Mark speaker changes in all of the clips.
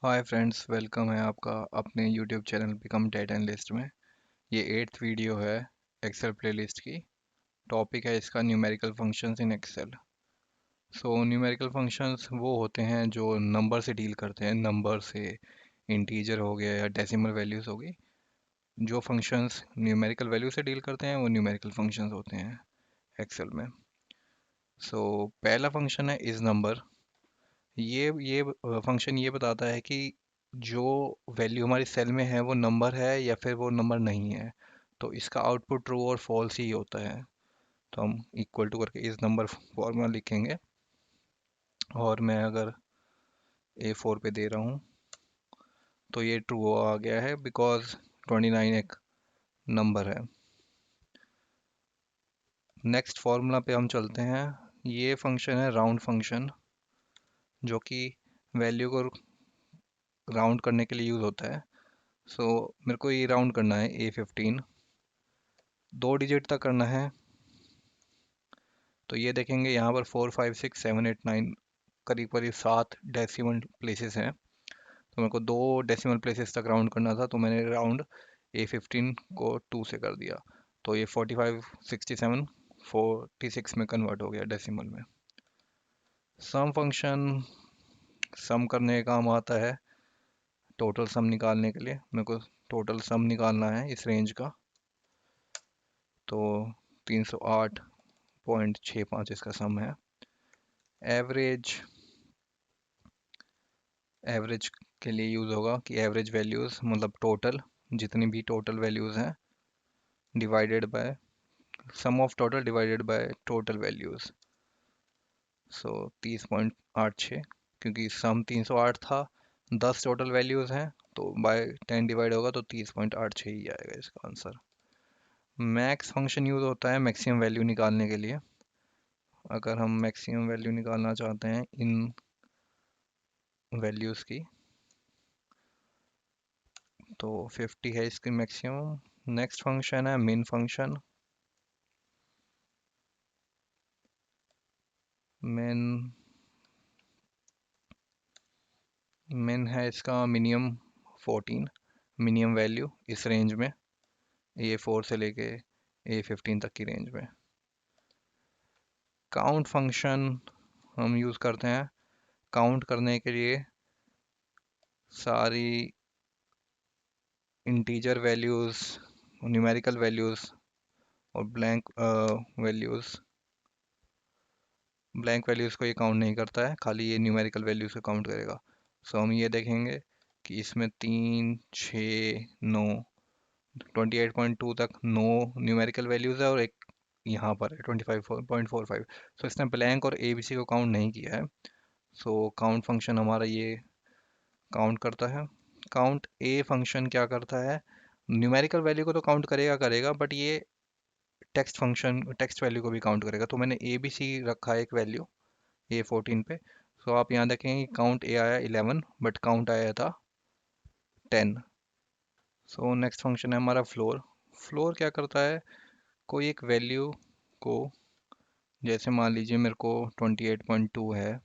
Speaker 1: Hi friends, welcome है आपका अपने YouTube channel become data analyst में। ये 8th वीडियो है एक्सेल प्लेलिस्ट की। टॉपिक है इसका numerical functions in Excel. Numerical functions वो होते हैं जो नंबर से डील करते हैं, नंबर से, इंटीजर हो गया या डेसिमल वैल्यूज़ हो गई। जो फंक्शंस न्यूमेरिकल वैल्यू से डील करते हैं वो न्यूमेरिकल फंक्शंस होते हैं एक्सेल में। पहला फंक्शन है इज नंबर। ये फंक्शन ये बताता है कि जो वैल्यू हमारी सेल में है वो नंबर है या फिर वो नंबर नहीं है। तो इसका आउटपुट ट्रू और फॉल्स ही होता है। तो हम इक्वल टू करके इस नंबर फॉर्मूला लिखेंगे, और मैं अगर A4 पे दे रहा हूँ तो ये ट्रू आ गया है बिकॉज 29 एक नंबर है। नेक्स्ट फार्मूला पे हम चलते हैं। ये फंक्शन है राउंड फंक्शन, जो कि वैल्यू को राउंड करने के लिए यूज़ होता है। मेरे को ये राउंड करना है A15, 2 डिजिट तक करना है। तो ये देखेंगे यहाँ पर 4 5 6 7 8 9 करीब करीब 7 डेसिमल प्लेसेस हैं। तो मेरे को 2 डेसिमल प्लेसेस तक राउंड करना था, तो मैंने राउंड A15 को 2 से कर दिया। तो ये 45 67 46 में कन्वर्ट हो गया डेसिमल में। सम फंक्शन सम करने का काम आता है, टोटल सम निकालने के लिए मेरे को टोटल सम निकालना है इस रेंज का। तो 308.65 इसका सम है। एवरेज एवरेज के लिए यूज़ होगा कि एवरेज वैल्यूज़ मतलब टोटल, जितनी भी टोटल वैल्यूज़ हैं, divided by sum of total divided by total values. 30.86, क्योंकि सम 308 था, 10 टोटल वैल्यूज़ हैं, तो बाय 10 डिवाइड होगा तो 30.86 ही आएगा इसका आंसर। मैक्स फंक्शन यूज़ होता है मैक्सिमम वैल्यू निकालने के लिए। अगर हम मैक्सिमम वैल्यू निकालना चाहते हैं इन वैल्यूज़ की, तो 50 है इसकी मैक्सिमम। नेक्स्ट फंक्शन है मिन फंक्शन। मिन मिन है इसका मिनिमम 14, मिनिमम वैल्यू इस रेंज में, A4 से लेके A15 तक की रेंज में। काउंट फंक्शन हम यूज़ करते हैं काउंट करने के लिए सारी इंटीजर वैल्यूज़, न्यूमेरिकल वैल्यूज़ और वैल्यूज़ ब्लैंक वैल्यूज़ को ये काउंट नहीं करता है, खाली ये न्यूमेरिकल वैल्यूज़ को काउंट करेगा। हम ये देखेंगे कि इसमें 28.2 तक नो न्यूमेरिकल वैल्यूज़ है, और एक यहाँ पर है 25.45। इसने ब्लैंक और ABC को काउंट नहीं किया है। काउंट फंक्शन हमारा ये काउंट करता है। काउंट ए फंक्शन क्या करता है, न्यूमेरिकल वैल्यू को तो काउंट करेगा करेगा, बट ये टेक्स्ट वैल्यू को भी काउंट करेगा। तो मैंने ABC रखा है एक वैल्यू A14 पे। आप यहाँ देखेंगे काउंट ए आया 11, बट काउंट आया था 10। नेक्स्ट फंक्शन है हमारा फ्लोर। फ्लोर क्या करता है, कोई एक वैल्यू को, जैसे मान लीजिए मेरे को 28.2 है,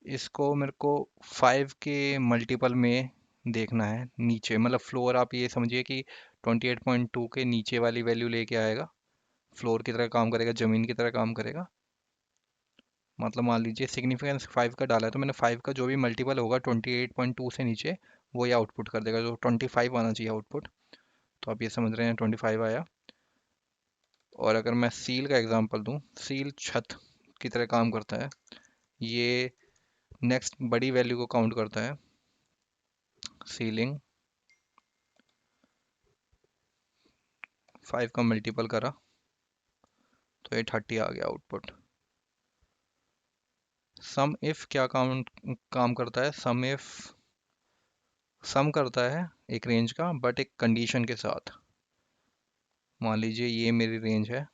Speaker 1: इसको मेरे को 5 के मल्टीपल में देखना है नीचे। मतलब फ्लोर आप ये समझिए कि 28.2 के नीचे वाली वैल्यू लेके आएगा, फ्लोर की तरह काम करेगा, ज़मीन की तरह काम करेगा। मतलब मान लीजिए सिग्निफिकेंस 5 का डाला है, तो मैंने 5 का जो भी मल्टीपल होगा 28.2 से नीचे, वो ये आउटपुट कर देगा, जो 25 आना चाहिए आउटपुट। तो आप ये समझ रहे हैं 25 आया। और अगर मैं सील का एग्जांपल दूं, सील छत की तरह काम करता है। ये नेक्स्ट बड़ी वैल्यू को काउंट करता है, सीलिंग 5 का मल्टीपल करा तो ये 30 आ गया आउटपुट। सम इफ क्या काम करता है, सम इफ सम करता है एक रेंज का, बट एक कंडीशन के साथ। मान लीजिए ये मेरी रेंज है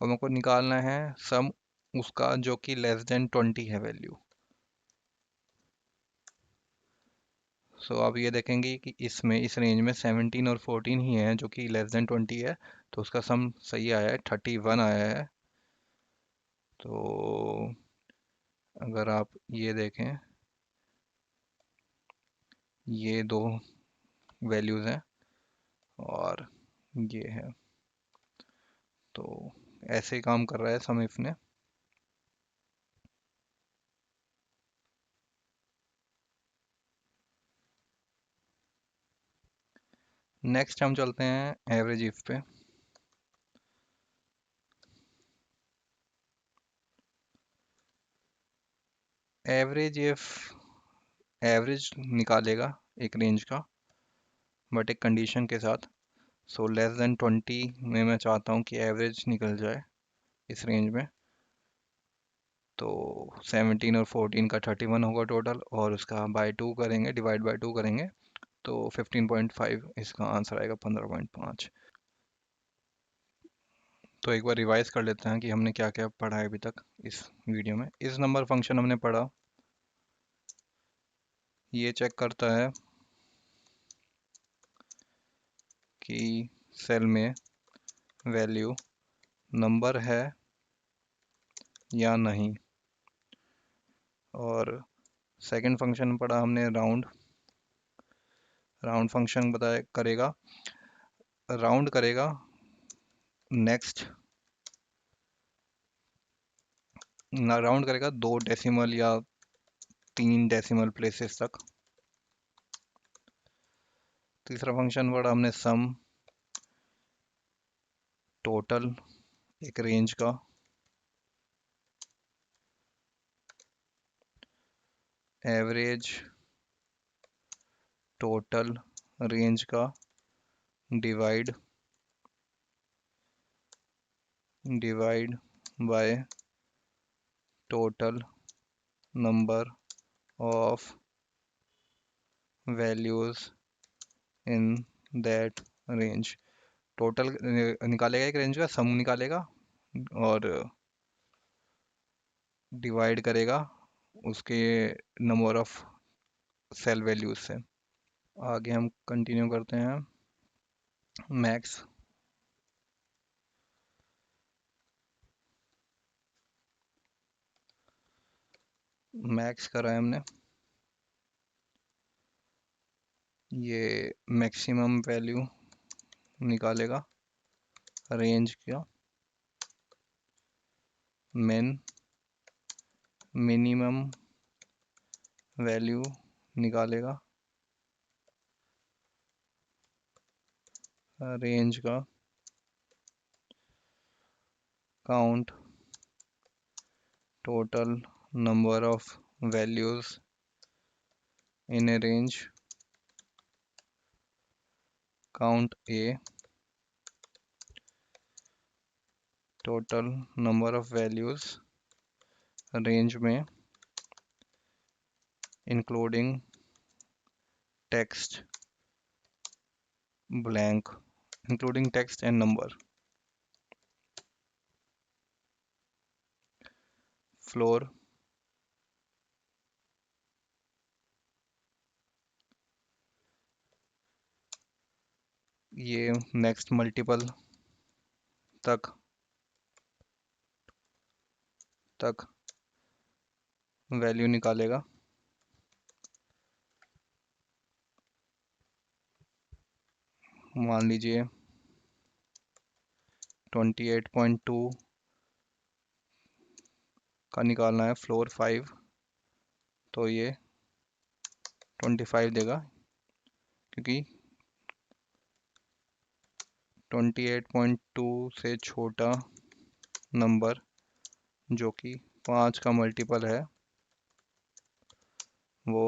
Speaker 1: और मेरे को निकालना है सम उसका जो कि लेस देन 20 है वैल्यू। आप ये देखेंगे कि इसमें इस रेंज में 17 और 14 ही है जो कि लेस देन 20 है। तो उसका सम सही आया है, 31 आया है। तो अगर आप ये देखें, ये दो वैल्यूज़ हैं और ये है, तो ऐसे ही काम कर रहा है सम इफ ने। नेक्स्ट हम चलते हैं एवरेज इफ पे। एवरेज इफ एवरेज निकालेगा एक रेंज का, बट एक कंडीशन के साथ। सो लेस देन 20 में मैं चाहता हूँ कि एवरेज निकल जाए इस रेंज में। तो 17 और 14 का 31 होगा टोटल, और उसका बाय 2 करेंगे, डिवाइड बाय 2 करेंगे, तो 15.5 इसका आंसर आएगा, 15.5। तो एक बार रिवाइज कर लेते हैं कि हमने क्या क्या पढ़ा है अभी तक इस वीडियो में। इस नंबर फंक्शन हमने पढ़ा, ये चेक करता है कि सेल में वैल्यू नंबर है या नहीं। और सेकंड फंक्शन पढ़ा हमने राउंड। राउंड फंक्शन बताया करेगा, राउंड करेगा नेक्स्ट, राउंड करेगा 2 डेसिमल या 3 डेसिमल प्लेसेस तक। तीसरा फंक्शन पढ़ा हमने सम, टोटल एक रेंज का। एवरेज टोटल रेंज का, divide divide by total number of values in that range. Total निकालेगा एक रेंज का, सम निकालेगा और डिवाइड करेगा उसके नंबर ऑफ सेल वैल्यूज से। आगे हम कंटिन्यू करते हैं। मैक्स, मैक्स करा है हमने। ये मैक्सिमम वैल्यू निकालेगा रेंज का, मिन मिनिमम वैल्यू निकालेगा रेंज का, count total number of values in a range, count a total number of values range में including text blank, including text and number. Floor, ये नेक्स्ट मल्टीपल तक तक value निकालेगा। मान लीजिए 28.2 का निकालना है फ्लोर 5, तो ये 25 देगा, क्योंकि 28.2 से छोटा नंबर जो कि 5 का मल्टीपल है वो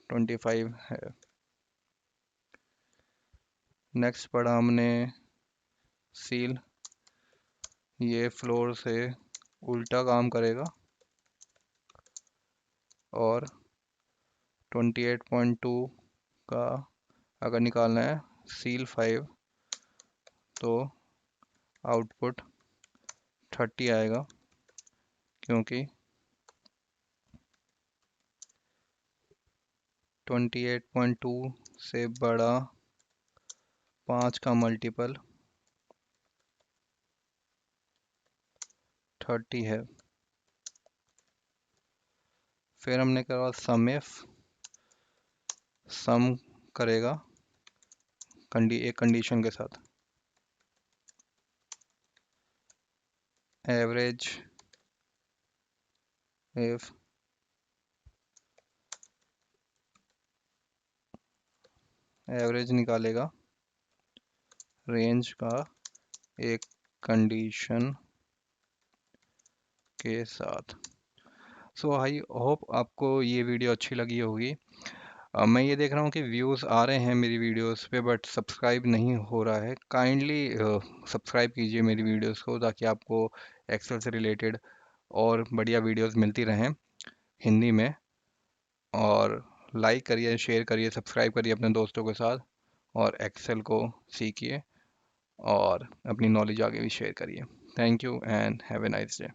Speaker 1: 25 है। नेक्स्ट पढ़ा हमने सील, ये फ्लोर से उल्टा काम करेगा, और 28.2 का अगर निकालना है सील 5, तो आउटपुट 30 आएगा, क्योंकि 28.2 से बड़ा 5 का मल्टीपल 30 है। फिर हमने करा सम इफ, सम करेगा एक कंडीशन के साथ, एवरेज इफ एवरेज निकालेगा रेंज का एक कंडीशन के साथ। सो आई होप आपको ये वीडियो अच्छी लगी होगी। मैं ये देख रहा हूँ कि व्यूज़ आ रहे हैं मेरी वीडियोस पे, बट सब्सक्राइब नहीं हो रहा है। काइंडली सब्सक्राइब कीजिए मेरी वीडियोस को, ताकि आपको एक्सेल से रिलेटेड और बढ़िया वीडियोस मिलती रहें हिंदी में। और लाइक करिए, शेयर करिए, सब्सक्राइब करिए अपने दोस्तों के साथ, और एक्सेल को सीखिए और अपनी नॉलेज आगे भी शेयर करिए। Thank you and have a nice day.